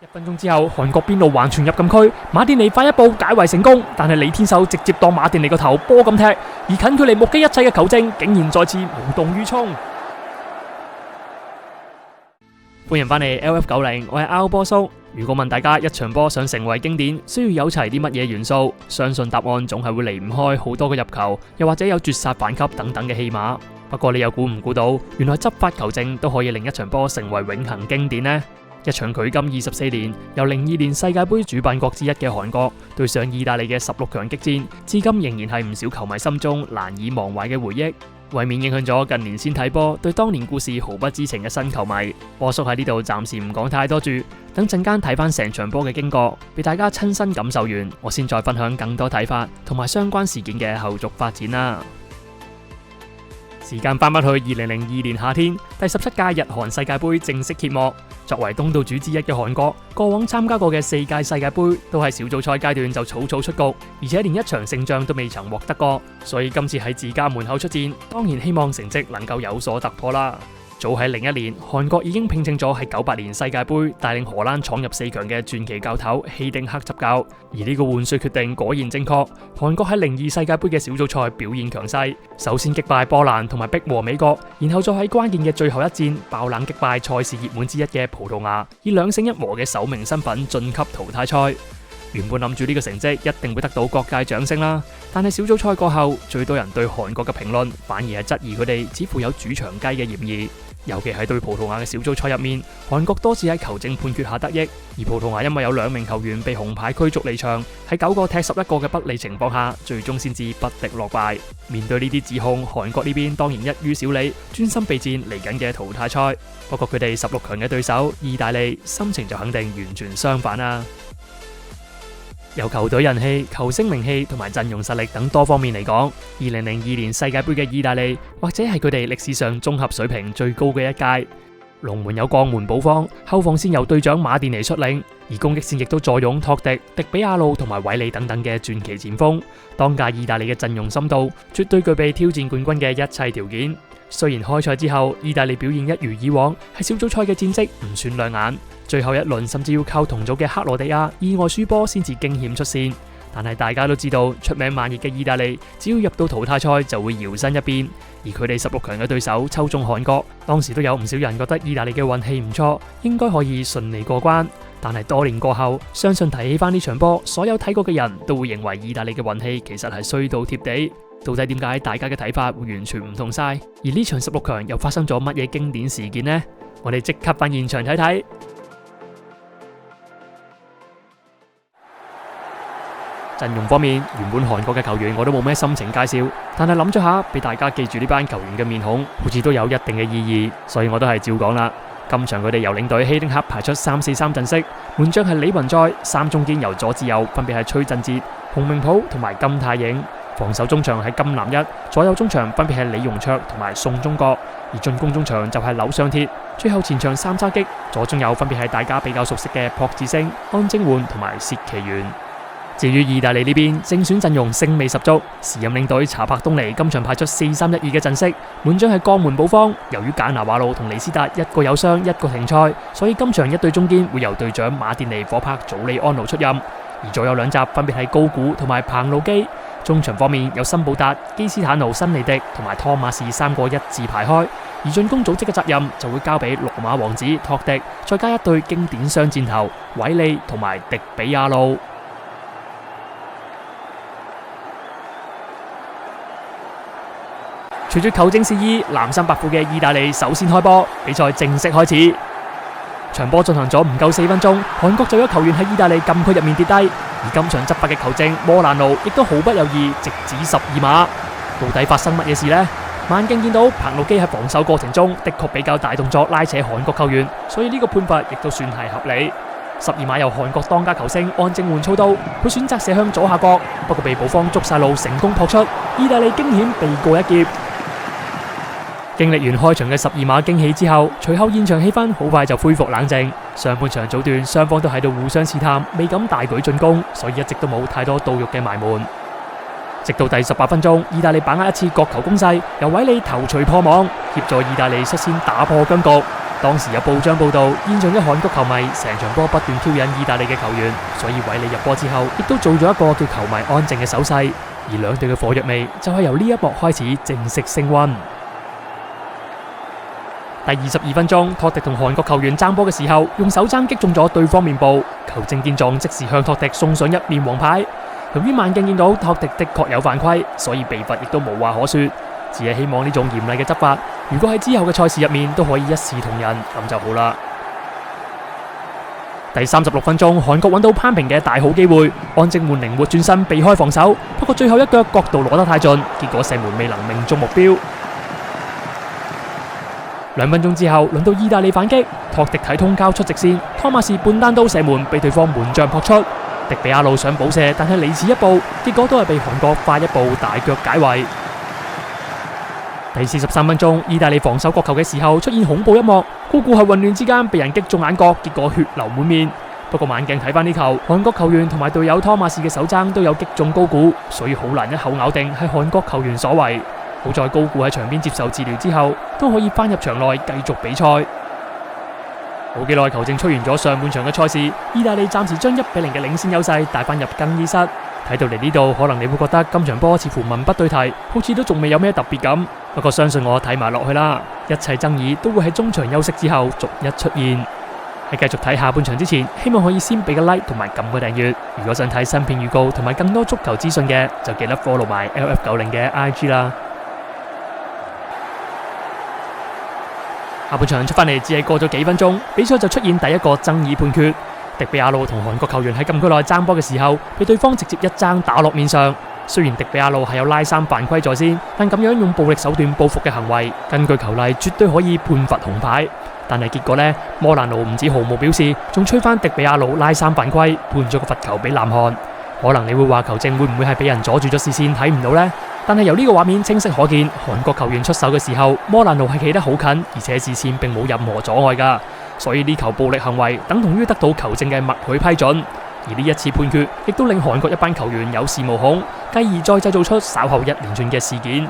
1分鐘之後，韓國邊路橫傳入禁區，馬甸尼快一步解圍成功，但係李天秀直接當馬甸尼個頭波咁踢，而近距離目擊一切嘅球證竟然再次無動於衷。歡迎翻嚟 LF90，我係 R 波叔。如果問大家一場波想成為經典，需要有齊啲乜嘢元素？相信答案總係會離唔開好多個入球，又或者有絕殺反擊等等嘅戲碼。不過你又估唔估到，原來執法球證都可以令一場波成為永恆經典呢？一場距今24年，由02年世界盃主辦國之一嘅韓國對上意大利嘅16強激戰，至今仍然係唔少球迷心中難以忘懷嘅回憶。為免影響咗近年先睇波，對當年故事毫不知情嘅新球迷，波叔喺呢度暫時唔講太多住，等陣間睇翻成場波嘅經過，俾大家親身感受完，我先再分享更多睇法同埋相關事件嘅後續發展啦。時間翻返去2002年夏天，第17屆日韓世界盃正式揭幕。作為東道主之一嘅韓國，過往參加過嘅4屆世界盃都喺小組賽階段就草草出局，而且連一場勝仗都未曾獲得過。所以今次喺自家門口出戰，當然希望成績能夠有所突破啦。早喺01年，韓國已經聘請咗喺98年世界盃帶領荷蘭闖入4強嘅傳奇教頭希丁克執教，而呢個換帥決定果然正確。韓國喺02世界盃嘅小組賽表現強勢，首先擊敗波蘭同埋逼和美國，然後再喺關鍵嘅最後一戰爆冷擊敗賽事熱門之一嘅葡萄牙，以2勝1和嘅首名身份晉級淘汰賽。原本諗住呢個成績一定會得到各界掌聲啦，但係小組賽過後，最多人對韓國嘅評論反而係質疑佢哋似乎有主場雞嘅嫌疑。尤其係對葡萄牙嘅小組賽入面，韓國多次喺球證判決下得益，而葡萄牙因為有2名球員被紅牌驅逐離場，喺9個踢11個嘅不利情況下，最終先至不敵落敗。面對呢啲指控，韓國呢邊當然一於少理，專心備戰嚟緊嘅淘汰賽。不過佢哋16強嘅對手意大利，心情就肯定完全相反啦。由球隊人氣、球星名氣同埋陣容實力等多方面嚟講，2002年世界盃嘅意大利或者係佢哋歷史上綜合水平最高嘅一屆。龍門有鋼門保方，後防線由隊長馬甸尼率領，而攻擊線亦都坐擁托迪、迪比亞路同埋韋利等等嘅傳奇前鋒。當屆意大利嘅陣容深度絕對具備挑戰冠軍嘅一切條件。雖然開賽之後意大利表現一如以往，喺小組賽嘅戰績唔算亮眼，最後一輪甚至要靠同組嘅克羅地亞意外輸波先至驚險出線。但係大家都知道，出名慢熱嘅意大利只要入到淘汰賽就會搖身一變，而佢哋16強嘅對手抽中韓國，當時都有唔少人覺得意大利嘅運氣唔錯，應該可以順利過關。但係多年過後，相信提起翻呢場波，所有睇過嘅人都會認為意大利嘅運氣其實係衰到貼地。到底點解大家嘅睇法會完全唔同晒？而呢場16強又發生咗乜嘢經典事件呢？我哋即刻返現場睇睇。陣容方面，原本韓國嘅球員我都冇咩心情介紹，但係諗咗下，俾大家記住呢班球員嘅面孔，好似都有一定嘅意義，所以我都係照講啦。今場佢哋由領隊希丁克排出3-4-3陣式，門將係李雲在，3中堅由左至右分別係崔振哲、洪明甫同埋金泰影。防守中場係金南一，左右中場分別係李容卓同埋宋忠國，而進攻中場就係柳尚鐵，最後前場3叉戟，左中右分別係大家比較熟悉嘅朴智星、安貞煥同埋薛其元。至於意大利呢邊，正選陣容星味十足，時任領隊查柏東尼今場派出4-3-1-2嘅陣式，門將係鋼門保方。由於簡拿華路同尼斯達一個有傷，一個停賽，所以今場一對中堅會由隊長馬甸尼火拍祖利安奴出任，而左右兩閘分別係高古同埋彭路基。中場方面有森保達、基斯坦奴、新尼迪同埋湯馬士3個一字排開，而進攻組織嘅責任就會交俾羅馬王子托迪，再加一對經典雙箭頭韋利同埋迪比亞路。隨住球證示意，藍衫白褲嘅意大利首先開波，比賽正式開始。場波進行咗唔夠4分鐘，韓國就有球員喺意大利禁區入面跌低，而今場執法嘅球證摩蘭奴亦都毫不猶豫直指12碼。到底發生乜嘢事呢？慢鏡見到彭路基喺防守過程中的確比較大動作拉扯韓國球員，所以呢個判罰亦都算係合理。12碼由韓國當家球星安貞煥操刀，佢選擇射向左下角，不過被補方捉晒路成功撲出，意大利驚險避過一劫。經歷完開場嘅12碼驚喜之後，隨後現場氣氛好快就恢復冷靜。上半場早段雙方都喺度互相試探，未敢大舉進攻，所以一直都冇太多到肉嘅埋門。直到第18分鐘，意大利把握一次角球攻勢，由韋利頭槌破網，協助意大利率先打破僵局。當時有報章報道，現場嘅韓國球迷成場波不斷挑釁意大利嘅球員，所以韋利入波之後，亦都做咗一個叫球迷安靜嘅手勢。而兩隊嘅火藥味就係由呢一幕開始正式升溫。第22分鐘，托迪同韓國球員爭波嘅時候，用手踭擊中咗對方面部，球證見狀即時向托迪送上一面黃牌。由於慢鏡見到托迪的確有犯規，所以被罰亦都無話可說，只係希望呢種嚴厲嘅執法，如果喺之後嘅賽事入面都可以一視同仁，咁就好啦。第36分鐘，韓國揾到攀平嘅大好機會，安正煥靈活轉身避開防守，不過最後一腳角度攞得太盡，結果射門未能命中目標。2分鐘之後，輪到意大利反擊，托迪睇通交出直線，湯馬士半單刀射門被對方門將撲出，迪比亞路想補射，但係離遲一步，結果都係被韓國快一步大腳解圍。第43分鐘，意大利防守角球嘅時候出現恐怖一幕，高估係混亂之間被人擊中眼角，結果血流滿面。不過慢鏡睇翻呢球，韓國球員同埋隊友湯馬士嘅手踭都有擊中高估，所以好難一口咬定係韓國球員所為。好在高估喺場邊接受治療之後，都可以翻入場內繼續比賽。冇幾耐，球證吹完咗上半場嘅賽事，意大利暫時將1-0嘅領先優勢帶翻入更衣室。睇到嚟呢度，可能你會覺得今場波似乎文不對題，好似都仲未有咩特別咁。不過相信我睇埋落去啦，一切爭議都會喺中場休息之後逐一出現。喺繼續睇下半場之前，希望可以先俾個 like 同埋撳個訂閱。如果想睇新片預告同埋更多足球資訊嘅，就記得 follow 埋 LF90嘅 IG 啦。下半場出返嚟只係過咗幾分鐘，比賽就出現第一個爭議判決。迪比亞路同韓國球員喺禁區內爭波嘅時候，被對方直接一踭打落面上。雖然迪比亞路係有拉衫犯規在先，但咁樣用暴力手段報復嘅行為，根據球例絕對可以判罰紅牌。但係結果呢，摩蘭奴唔止毫無表示，仲吹翻迪比亞路拉衫犯規，判咗個罰球俾南韓。可能你會話球證會唔會係俾人阻住咗視線睇唔到呢？但係由呢個畫面清晰可見，韓國球員出手嘅時候，摩蘭奴係企得好近，而且視線並冇任何阻礙㗎，所以呢球暴力行為等同於得到球證嘅默許批准。而呢一次判決亦都令韓國一班球員有恃無恐，繼而再製造出稍後一連串嘅事件。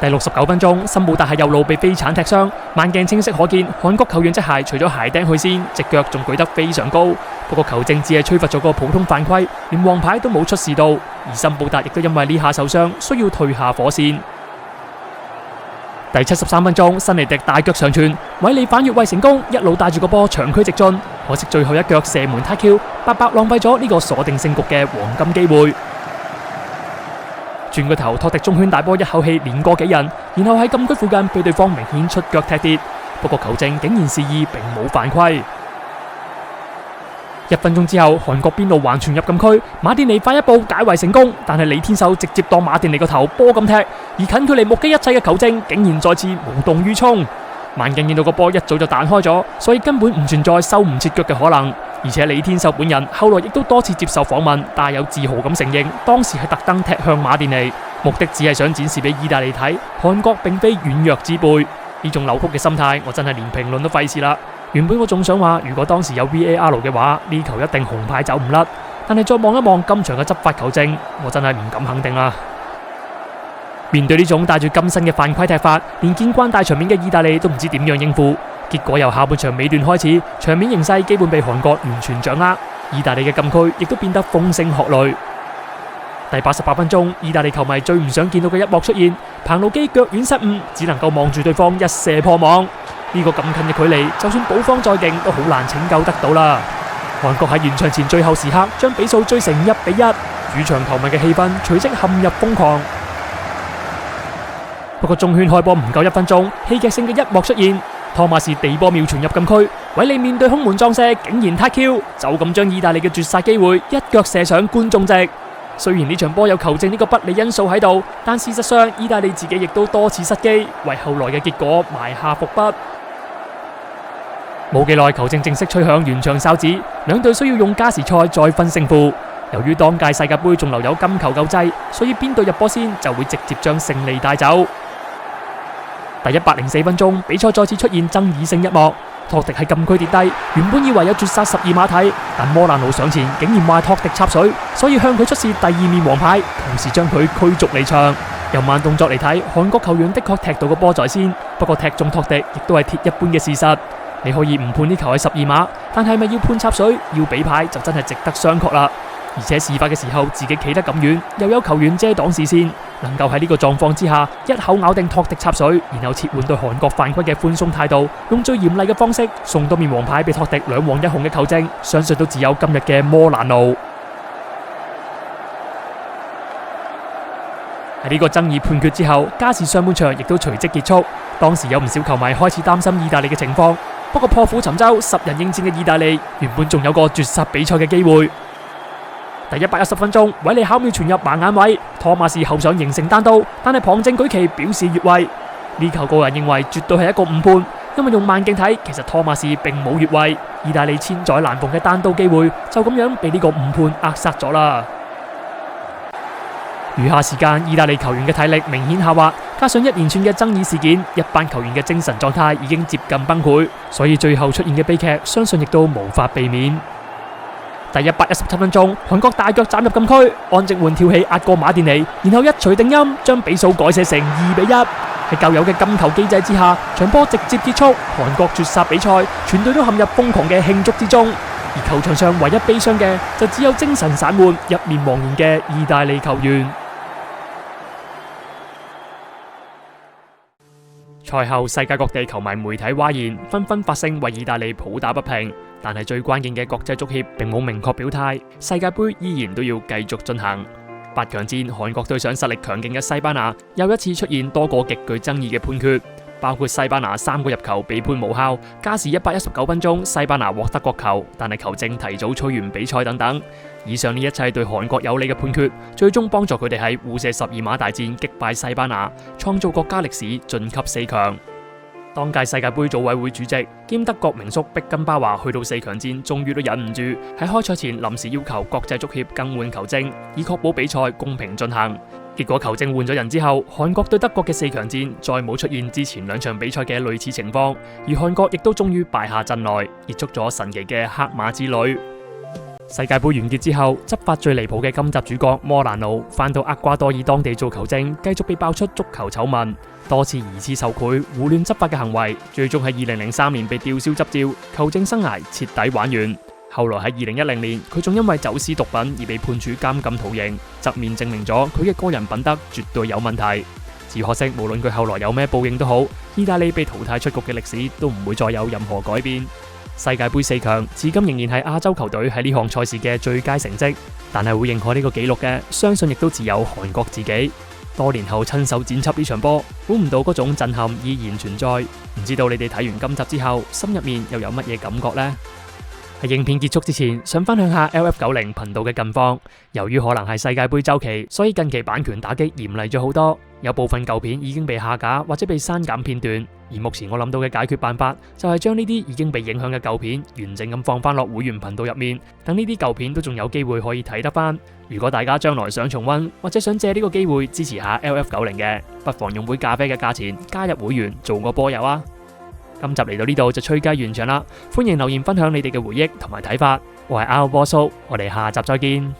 第69分鐘，森布達喺右路被飛鏟踢傷，慢鏡清晰可見，韓國球員隻鞋除咗鞋釘去先，隻腳仲舉得非常高。不過球證只係吹罰咗個普通犯規，連黃牌都冇出示到。而森布達亦都因為呢下受傷，需要退下火線。第73分鐘，辛尼迪大腳上傳，韋利反越位成功，一路帶住個波長驅直進，可惜最後一腳射門撻 Q， 白白浪費咗呢個鎖定勝局嘅黃金機會。轉個頭，托迪中圈大波一口氣連過幾人，然後喺禁區附近被對方明顯出腳踢跌，不過球證竟然示意並冇犯規。1分鐘之後，韓國邊路橫傳入禁區，馬甸尼快一步解圍成功，但係李天秀直接當馬甸尼個頭波咁踢，而近距離目擊一切嘅球證竟然再次無動於衷。慢鏡見到個波一早就彈開咗，所以根本唔存在收唔切腳嘅可能。而且李天秀本人後來亦都多次接受訪問，帶有自豪咁承認當時係特登踢向馬甸尼，目的只係想展示俾意大利睇，韓國並非軟弱之輩。呢種扭曲嘅心態，我真係連評論都費事啦。原本我仲想話，如果當時有 VAR 嘅話，呢球一定紅牌走唔甩。但係再望一望今場嘅執法球證，我真係唔敢肯定啦。面對呢種帶住金身嘅犯規踢法，連見慣大場面嘅意大利都唔知點樣應付。結果由下半場尾段開始，場面形勢基本被韓國完全掌握，意大利嘅禁區亦都變得風聲鶴唳。第88分鐘，意大利球迷最唔想見到嘅一幕出現，彭魯基腳軟失誤，只能夠望住對方一射破網。呢個咁近嘅距離，就算保方再勁，都好難拯救得到啦。韓國喺完場前最後時刻將比數追成1-1，主場球迷嘅氣氛隨即陷入瘋狂。不過中圈開波唔夠1分鐘，戲劇性嘅一幕出現，湯馬士地波妙傳入禁區，韋利面對空門撞射，竟然撻 Q， 就咁將意大利嘅絕殺機會一腳射上觀眾席。雖然呢場波有球證呢個不利因素喺度，但事實上意大利自己亦都多次失機，為後來嘅結果埋下伏筆。冇幾耐，球證正式吹響完場哨子，兩隊需要用加時賽再分勝負。由於當屆世界盃仲留有金球救濟，所以邊隊入波先就會直接將勝利帶走。第104分鐘，比賽再次出現爭議性一幕，托迪喺禁區跌低，原本以為有絕殺12碼睇，但摩蘭奴上前竟然話托迪插水，所以向佢出示第2面黃牌，同時將佢驅逐離場。由慢動作嚟睇，韓國球員的確踢到個波在先，不過踢中托迪亦都係鐵一般嘅事實。你可以唔判呢球係12碼，但係咪要判插水、要俾牌就真係值得商榷啦。而且事發嘅時候自己企得咁遠，又有球員遮擋視線，能夠喺呢個狀況之下一口咬定托迪插水，然後切換對韓國犯規嘅寬鬆態度，用最嚴厲嘅方式送多面黃牌俾托迪2黃1紅嘅球證，相信都只有今日嘅摩蘭奴。喺呢個爭議判決之後，加時上半場亦都隨即結束。當時有唔少球迷開始擔心意大利嘅情況，不過破釜沉舟10人應戰嘅意大利原本仲有個絕殺比賽嘅機會。第110分鐘，韋利巧妙傳入盲眼位，托馬士後上形成單刀，但係旁證舉旗表示越位。呢球個人認為絕對係一個誤判，因為用慢鏡睇，其實托馬士並冇越位。意大利千載難逢嘅單刀機會就咁樣被呢個誤判扼殺咗啦。餘下時間，意大利球員嘅體力明顯下滑，加上一連串嘅爭議事件，一班球員嘅精神狀態已經接近崩潰，所以最後出現嘅悲劇，相信亦都無法避免。第117分鐘，韓國大腳斬入禁區，安植煥跳起壓過馬甸尼，然後一錘定音，將比數改寫成2-1。喺舊有嘅金球機制之下，場波直接結束，韓國絕殺比賽，全隊都陷入瘋狂嘅慶祝之中。而球場上唯一悲傷嘅，就只有精神散漫、一面茫然嘅意大利球員。賽後，世界各地球迷媒體譁然，紛紛發聲為意大利抱打不平。但係最關鍵嘅國際足協並冇明確表態，世界盃依然都要繼續進行。8強戰，韓國對上實力強勁嘅西班牙，又一次出現多個極具爭議嘅判決，包括西班牙3個入球被判無效，加時119分鐘西班牙獲得國球，但係球證提早吹完比賽等等。以上呢一切對韓國有利嘅判決，最終幫助佢哋喺互射12碼大戰擊敗西班牙，創造國家歷史晉級4強。當屆世界盃組委會主席兼德國名宿碧根包華去到4強戰，終於都忍唔住喺開賽前臨時要求國際足協更換球證，以確保比賽公平進行。結果球證換咗人之後，韓國對德國嘅4強戰再冇出現之前2場比賽嘅類似情況，而韓國亦都終於敗下陣來，結束咗神奇嘅黑馬之旅。世界盃完結之後，執法最離譜嘅今集主角摩蘭奴返到厄瓜多爾當地做球證，繼續被爆出足球醜聞，多次疑似受賄、胡亂執法嘅行為，最終喺2003年被吊銷執照，球證生涯徹底玩完。後來喺2010年，佢仲因為走私毒品而被判處監禁徒刑，側面證明咗佢嘅個人品德絕對有問題。只可惜，無論佢後來有咩報應都好，意大利被淘汰出局嘅歷史都唔會再有任何改變。世界盃4強至今仍然係亞洲球隊喺呢項賽事嘅最佳成績，但係會認可呢個紀錄嘅，相信亦都只有韓國自己。多年後親手剪輯呢場波，估唔到嗰種震撼依然存在。唔知道你哋睇完今集之後，心入面又有乜嘢感覺呢？喺影片結束之前，想分享下 LF90 頻道嘅近況。由於可能係世界盃週期，所以近期版權打擊嚴厲咗好多，有部分舊片已經被下架或者被刪減片段。而目前我諗到嘅解決辦法，就係將呢啲已經被影響嘅舊片完整咁放翻落會員頻道入面，等呢啲舊片都仲有機會可以睇得翻。如果大家將來想重溫，或者想借呢個機會支持下 LF90嘅，不妨用杯咖啡嘅價錢加入會員做個波友啊！今集嚟到呢度就吹雞完場啦，歡迎留言分享你哋嘅回憶同埋睇法。我係 Ao 波叔，我哋下集再見。